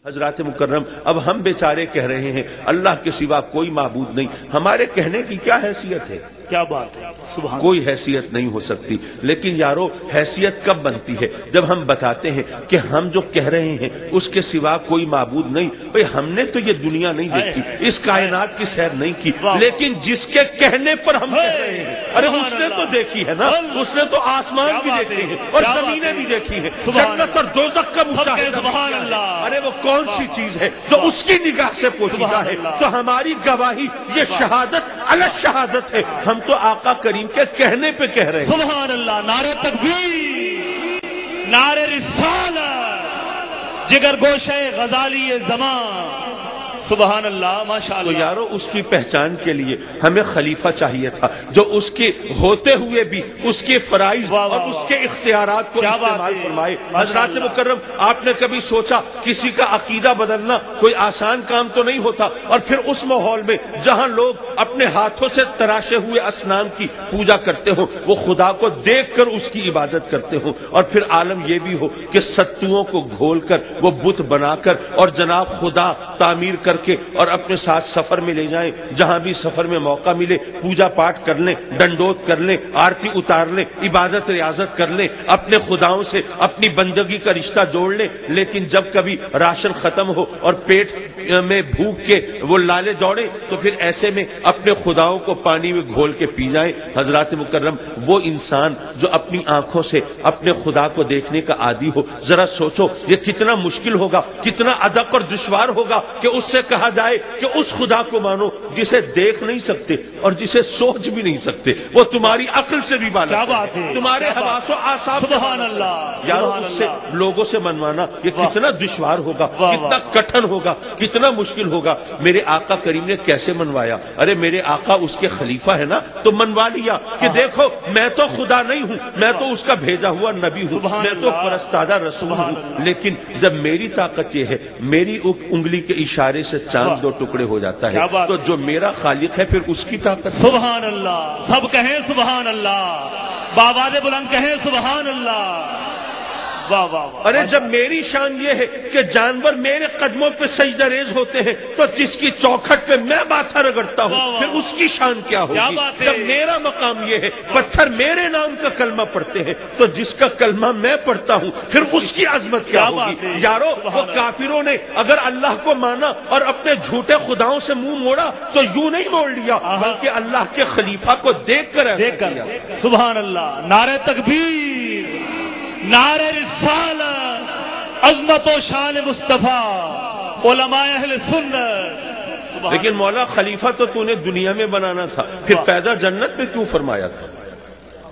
حضرات مکرم، اب ہم بیچارے کہہ رہے ہیں اللہ کے سوا کوئی معبود نہیں. ہمارے کہنے کی کیا حیثیت ہے؟ کیا بات ہے، سبحان کوئی حیثیت نہیں ہو سکتی. لیکن یارو حیثیت کب بنتی ہے؟ جب ہم بتاتے ہیں کہ ہم جو کہہ رہے ہیں اس کے سوا کوئی معبود نہیں. بھئی ہم نے تو یہ دنیا نہیں دیکھی، اس کائنات کی سیر نہیں کی، لیکن جس کے کہنے پر ہم کہہ رہے ہیں ارے اس نے تو دیکھی ہے نا، اس نے تو آسمان بھی دیکھے ہیں اور زمینیں بھی دیکھی ہیں، جنت اور دوزخ کا مشاہدہ. سبحان اللہ. ارے وہ کون سی چیز ہے جو اس کی نگاہ سے پوشیدہ ہے؟ تو ہماری گواہی یہ شہادت الگ شہادت ہے. ہم تو آقا کریم کے کہنے پہ کہہ رہے ہیں. سبحان اللہ. نعرہ تکبیر، نعرہ رسالت، جگر گوشہ غزالی زمان. سبحان اللہ، ماشاء تو اللہ. یارو اس کی پہچان کے لیے ہمیں خلیفہ چاہیے تھا جو اس کے ہوتے ہوئے بھی اس کے فرائض اور اس کے اختیارات کو استعمال فرمائے. حضرات مکرم، آپ نے کبھی سوچا کسی کا عقیدہ بدلنا کوئی آسان کام تو نہیں ہوتا، اور پھر اس ماحول میں جہاں لوگ اپنے ہاتھوں سے تراشے ہوئے اصنام کی پوجا کرتے ہوں، وہ خدا کو دیکھ کر اس کی عبادت کرتے ہوں، اور پھر عالم یہ بھی ہو کہ ستوؤں کو گھول کر وہ بت بنا کر اور جناب خدا تعمیر کر کے اور اپنے ساتھ سفر میں لے جائیں. جہاں بھی سفر میں موقع ملے پوجا پاٹ کر لیں، ڈنڈوت کر لیں، آرتی اتار لیں، عبادت ریاضت کر لیں، اپنے خداؤں سے اپنی بندگی کا رشتہ جوڑ لیں. لیکن جب کبھی راشن ختم ہو اور پیٹ میں بھوک کے وہ لالے دوڑے تو پھر ایسے میں اپنے خداؤں کو پانی میں گھول کے پی جائیں. حضرات مکرم، وہ انسان جو اپنی آنکھوں سے اپنے خدا کو دیکھنے کا عادی ہو، ذرا سوچو یہ کتنا مشکل ہوگا، کتنا ادق اور دشوار ہوگا کہ اس سے کہا جائے کہ اس خدا کو مانو جسے دیکھ نہیں سکتے اور جسے سوچ بھی نہیں سکتے. وہ تمہاری عقل سے بھی بالا، کیا بات ہے، تمہارے حواس و اعصاب. سبحان اللہ. یارو اس سے لوگوں سے منوانا یہ کتنا دشوار ہوگا، کتنا کٹھن ہوگا، کتنا مشکل ہوگا. میرے آقا کریم نے کیسے منوایا؟ ارے میرے آقا اس کے خلیفہ ہے نا، تو منوا لیا کہ دیکھو میں تو خدا نہیں ہوں، میں تو اس کا بھیجا ہوا نبی ہوں، میں تو فرستادہ رسول ہوں. لیکن جب میری طاقت یہ ہے میری انگلی کے اشارے سے چاند دو ٹکڑے ہو جاتا ہے، تو جو میرا خالق ہے پھر اس کی طاقت. سبحان اللہ. سب کہیں سبحان اللہ، بآواز بلند کہیں سبحان اللہ. واہ واہ. ارے جب میری شان یہ ہے کہ جانور میرے قدموں پہ سجدہ ریز ہوتے ہیں تو جس کی چوکھٹ پہ میں ماتھا رگڑتا ہوں پھر اس کی شان کیا ہوگی؟ جب میرا مقام یہ ہے پتھر میرے نام کا کلمہ پڑھتے ہیں تو جس کا کلمہ میں پڑھتا ہوں پھر اس کی عظمت کیا ہوگی؟ یارو وہ کافروں نے اگر اللہ کو مانا اور اپنے جھوٹے خداؤں سے منہ موڑا تو یوں نہیں موڑ لیا بلکہ اللہ کے خلیفہ کو دیکھ کر کیا. سبحان اللہ. نعرہ تکبیر، نعرہ رسالت، عظمت و شان مصطفیٰ، علماء اہل سنت. لیکن مولا خلیفہ تو نے دنیا میں بنانا تھا، پھر پیدا جنت میں کیوں فرمایا تھا؟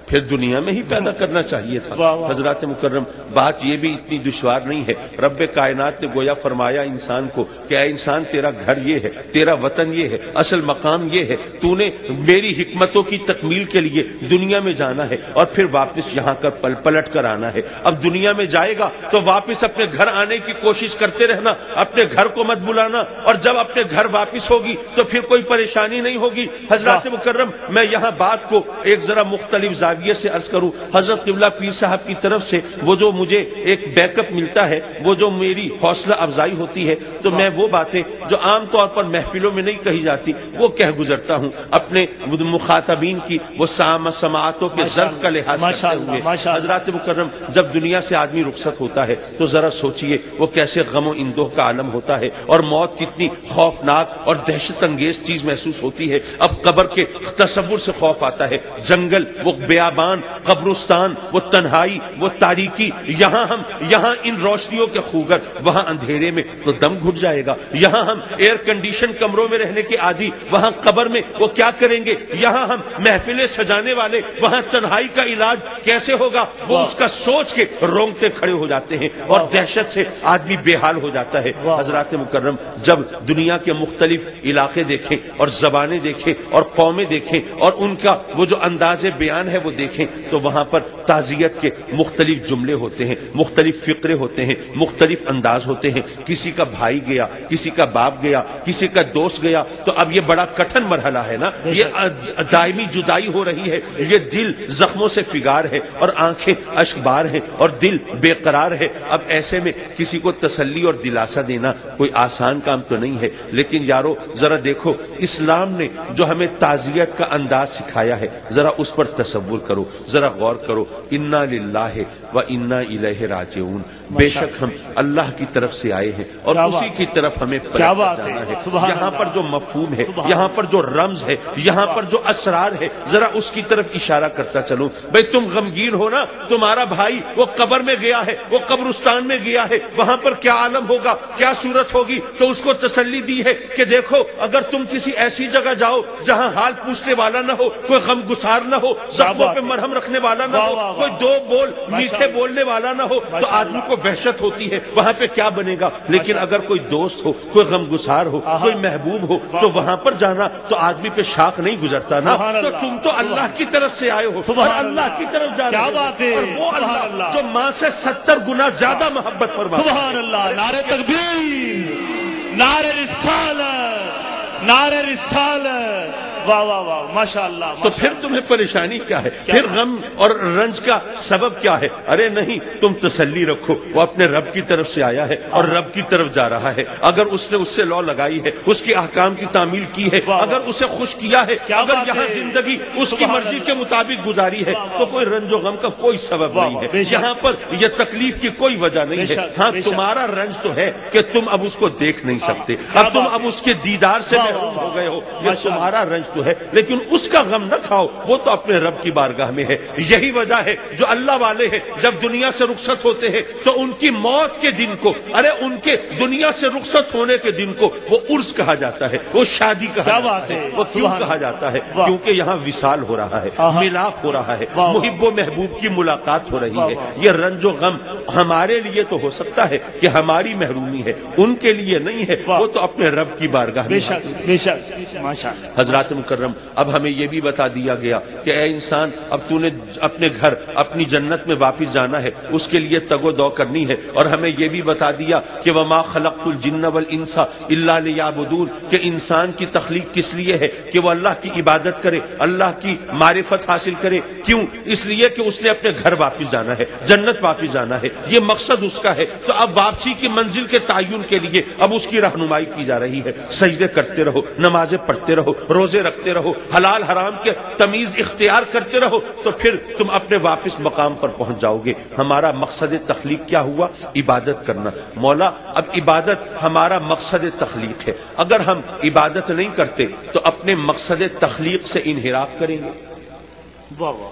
پھر دنیا میں ہی پیدا کرنا چاہیے تھا. حضرات مکرم، بات یہ بھی اتنی دشوار نہیں ہے. رب کائنات نے گویا فرمایا انسان کو کہ اے انسان تیرا گھر یہ ہے، تیرا وطن یہ ہے، اصل مقام یہ ہے، تو نے میری حکمتوں کی تکمیل کے لیے دنیا میں جانا ہے اور پھر واپس یہاں کر پلٹ کر آنا ہے. اب دنیا میں جائے گا تو واپس اپنے گھر آنے کی کوشش کرتے رہنا، اپنے گھر کو مت بلانا، اور جب اپنے گھر واپس ہوگی تو پھر کوئی پریشانی نہیں ہوگی. حضرات مکرم، میں یہاں بات کو ایک ذرا مختلف زاویے سے عرض کروں. حضرت قبلہ پیر صاحب کی طرف سے وہ جو مجھے ایک بیک اپ ملتا ہے، وہ جو میری حوصلہ افزائی ہوتی ہے، تو میں وہ باتیں جو عام طور پر محفلوں میں نہیں کہی جاتی وہ کہہ گزرتا ہوں اپنے مخاطبین کی وہ سماعتوں کے ظرف کا لحاظ کرتے ہوئے. حضرات مکرم، جب دنیا سے آدمی رخصت ہوتا ہے تو ذرا سوچئے وہ کیسے غم و اندوہ کا عالم ہوتا ہے اور موت کتنی خوفناک اور دہشت انگیز چیز محسوس ہوتی ہے. اب قبر کے تصور سے خوف آتا ہے، جنگل، وہ بیابان، قبرستان، وہ تنہائی، وہ تاریکی. یہاں ان روشنیوں کے خوگر، وہاں اندھیرے میں تو دم گھٹ جائے گا. یہاں ہم ایئر کنڈیشن کمروں میں رہنے کے عادی، وہاں قبر میں وہ کیا کریں گے؟ یہاں ہم محفلیں سجانے والے، وہاں تنہائی کا علاج کیسے ہوگا؟ وہ اس کا سوچ کے رونگٹے کھڑے ہو جاتے ہیں اور دہشت سے آدمی بے حال ہو جاتا ہے. حضرات مکرم، جب دنیا کے مختلف علاقے دیکھیں اور زبانیں دیکھیں اور قومیں دیکھیں اور ان کا وہ جو انداز بیان ہے وہ دیکھیں تو وہاں پر تعزیت کے مختلف جملے ہوتے ہیں، مختلف فقرے ہوتے ہیں، مختلف انداز ہوتے ہیں. کسی کا بھائی گیا، کسی کا باپ گیا، کسی کا دوست گیا، تو اب یہ بڑا کٹھن مرحلہ ہے نا، یہ دائمی جدائی ہو رہی ہے، یہ دل زخموں سے فگار ہے اور آنکھیں اشکبار ہیں اور دل بے قرار ہے. اب ایسے میں کسی کو تسلی اور دلاسا دینا کوئی آسان کام تو نہیں ہے. لیکن یارو ذرا دیکھو، اسلام نے جو ہمیں تعزیت کا انداز سکھایا ہے ذرا اس پر تصور کرو، ذرا غور کرو. انا للہ و انا الیہ راجعون، بے شک ہم اللہ کی طرف سے آئے ہیں اور اسی کی طرف ہمیں پلٹ جانا ہے. یہاں پر جو مفہوم ہے، یہاں پر جو رمز ہے، یہاں پر جو اسرار ہے، ذرا اس کی طرف اشارہ کرتا چلو. بھئی تم غمگین ہو نا، تمہارا بھائی وہ قبر میں گیا ہے، وہ قبرستان میں گیا ہے، وہاں پر کیا عالم ہوگا، کیا صورت ہوگی، تو اس کو تسلی دی ہے کہ دیکھو اگر تم کسی ایسی جگہ جاؤ جہاں حال پوچھنے والا نہ ہو، کوئی غم گسار نہ ہو، زخموں پہ مرہم رکھنے والا نہ ہو، کوئی دو بول میٹھے بولنے والا نہ ہو، تو آدمی کو وحشت ہوتی ہے وہاں پہ کیا بنے گا. لیکن اگر کوئی دوست ہو، کوئی غم گسار ہو، کوئی محبوب ہو، تو وہاں پر جانا تو آدمی پہ شاق نہیں گزرتا نا. تو تم تو اللہ کی طرف سے آئے ہو اور اللہ کی طرف جا رہے ہو، اور وہ اللہ جو ماں سے 70 گنا زیادہ محبت فرماتا ہے. سبحان اللہ. نعرہ تکبیر، نعرہ رسالت، نعرہ رسالت. واہ واہ واہ، ماشاء اللہ. تو پھر تمہیں پریشانی کیا ہے؟ پھر غم اور رنج کا سبب کیا ہے؟ ارے نہیں، تم تسلی رکھو، وہ اپنے رب کی طرف سے آیا ہے اور رب کی طرف جا رہا ہے. اگر اس نے اس سے لو لگائی ہے، اس کے احکام کی تعمیل کی ہے، اگر اسے خوش کیا ہے، اگر یہاں زندگی اس کی مرضی کے مطابق گزاری ہے، تو کوئی رنج و غم کا کوئی سبب نہیں ہے. یہاں پر یہ تکلیف کی کوئی وجہ نہیں ہے. ہاں تمہارا رنج تو ہے کہ تم اب اس کو دیکھ نہیں سکتے، اب تم اب اس کے دیدار سے محروم ہو گئے ہو، یہ تمہارا رنج تو ہے. لیکن اس کا غم نہ کھاؤ، وہ تو اپنے رب کی بارگاہ میں ہے. یہی وجہ ہے جو اللہ والے ہیں جب دنیا سے رخصت ہوتے ہیں تو ان کی موت کے دن کو، ارے ان کے دنیا سے رخصت ہونے کے دن کو وہ عرس کہا جاتا ہے، وہ شادی کہا جاتا ہے. وہ کیوں کہا جاتا ہے؟ کیونکہ یہاں وصال ہو رہا ہے، ملاپ ہو رہا ہے، محب و محبوب کی ملاقات ہو رہی ہے. یہ رنج و غم ہمارے لیے تو ہو سکتا ہے کہ ہماری محرومی ہے، ان کے لیے نہیں ہے. وہ تو اپنے رب کی بارگاہ میں. بے شک ماشاءاللہ. حضرات مکرم، اب ہمیں یہ بھی بتا دیا گیا کہ اے انسان، اب تو نے اپنے گھر، اپنی جنت میں واپس جانا ہے، اس کے لیے تگ و دو کرنی ہے. اور ہمیں یہ بھی بتا دیا کہ وما خلقت الجن والانس الا لیعبدون، کہ انسان کی تخلیق کس لیے ہے؟ کہ وہ اللہ کی عبادت کرے، اللہ کی معرفت حاصل کرے. کیوں؟ اس لیے کہ اس نے اپنے گھر واپس جانا ہے، جنت واپس جانا ہے، یہ مقصد اس کا ہے. تو اب واپسی کی منزل کے تعین کے لیے اب اس کی رہنمائی کی جا رہی ہے. سجدے کرتے رہو، نمازیں پڑھتے رہو، روزے رکھتے رہو، حلال حرام کے تمیز اختیار کرتے رہو، تو پھر تم اپنے واپس مقام پر پہنچ جاؤ گے. ہمارا مقصد تخلیق کیا ہوا؟ عبادت کرنا. مولا اب عبادت ہمارا مقصد تخلیق ہے، اگر ہم عبادت نہیں کرتے تو اپنے مقصد تخلیق سے انحراف کریں گے.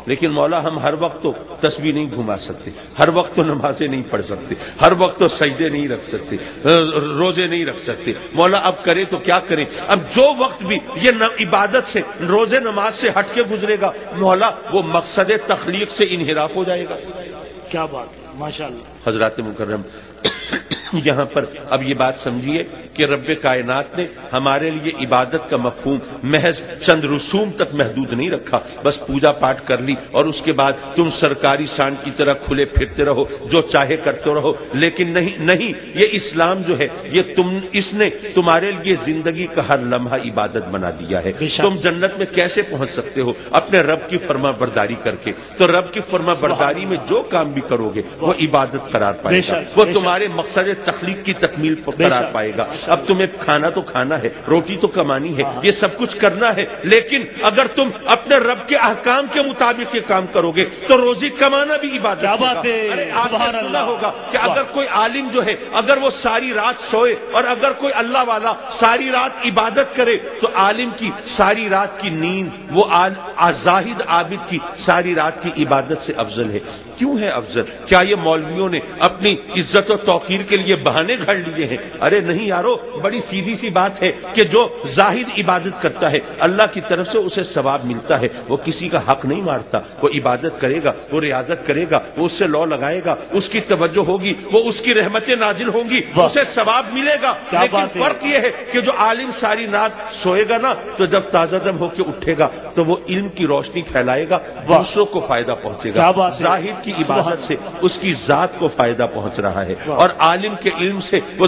لیکن مولا ہم ہر وقت تو تسبیح نہیں گھما سکتے، ہر وقت تو نمازیں نہیں پڑھ سکتے، ہر وقت تو سجدے نہیں رکھ سکتے، روزے نہیں رکھ سکتے. مولا اب کریں تو کیا کریں؟ اب جو وقت بھی یہ عبادت سے، روزے نماز سے ہٹ کے گزرے گا، مولا وہ مقصد تخلیق سے انحراف ہو جائے گا. کیا بات ہے، ماشاءاللہ. حضرات مکرم، یہاں پر اب یہ بات سمجھیے کہ رب کائنات نے ہمارے لیے عبادت کا مفہوم محض چند رسوم تک محدود نہیں رکھا. بس پوجا پاٹ کر لی اور اس کے بعد تم سرکاری سانڈ کی طرح کھلے پھرتے رہو، جو چاہے کرتے رہو. لیکن نہیں، یہ اسلام جو ہے یہ اس نے تمہارے لیے زندگی کا ہر لمحہ عبادت بنا دیا ہے. تم جنت میں کیسے پہنچ سکتے ہو؟ اپنے رب کی فرما برداری کر کے. تو رب کی فرما برداری میں جو کام بھی کرو گے وہ عبادت قرار پائے گا، وہ تمہارے مقصد تخلیق کی تکمیل قرار پائے گا. اب تمہیں کھانا تو کھانا ہے، روٹی تو کمانی ہے، یہ سب کچھ کرنا ہے. لیکن اگر تم اپنے رب کے احکام کے مطابق یہ کام کرو گے تو روزی کمانا بھی عبادت ہوگا. آپ نے سنا ہوگا کہ اگر کوئی عالم جو ہے، اگر وہ ساری رات سوئے اور اگر کوئی اللہ والا ساری رات عبادت کرے تو عالم کی ساری رات کی نیند وہ زاہد عابد کی ساری رات کی عبادت سے افضل ہے. کیوں ہے افضل؟ کیا یہ مولویوں نے اپنی عزت و توقیر کے لیے بہانے گھڑ لیے ہیں؟ ارے نہیں یارو، کرو. بڑی سیدھی سی بات ہے کہ جو زاہد عبادت کرتا ہے اللہ کی طرف سے اسے ثواب ملتا ہے. وہ کسی کا حق نہیں مارتا. وہ عبادت کرے گا, وہ ریاضت کرے گا, وہ اس سے لو لگائے گا, اس کی توجہ ہوگی, وہ اس کی رحمتیں نازل ہوں گی, اسے ثواب ملے گا. لیکن فرق یہ ہے کہ جو عالم ساری رات سوئے گا نا, تو جب تازہ دم ہو کے اٹھے گا تو وہ علم کی روشنی پھیلائے گا, دوسروں کو فائدہ پہنچے گا. زاہد کی عبادت سے اس کی ذات کو فائدہ پہنچ رہا ہے, اور عالم کے علم سے وہ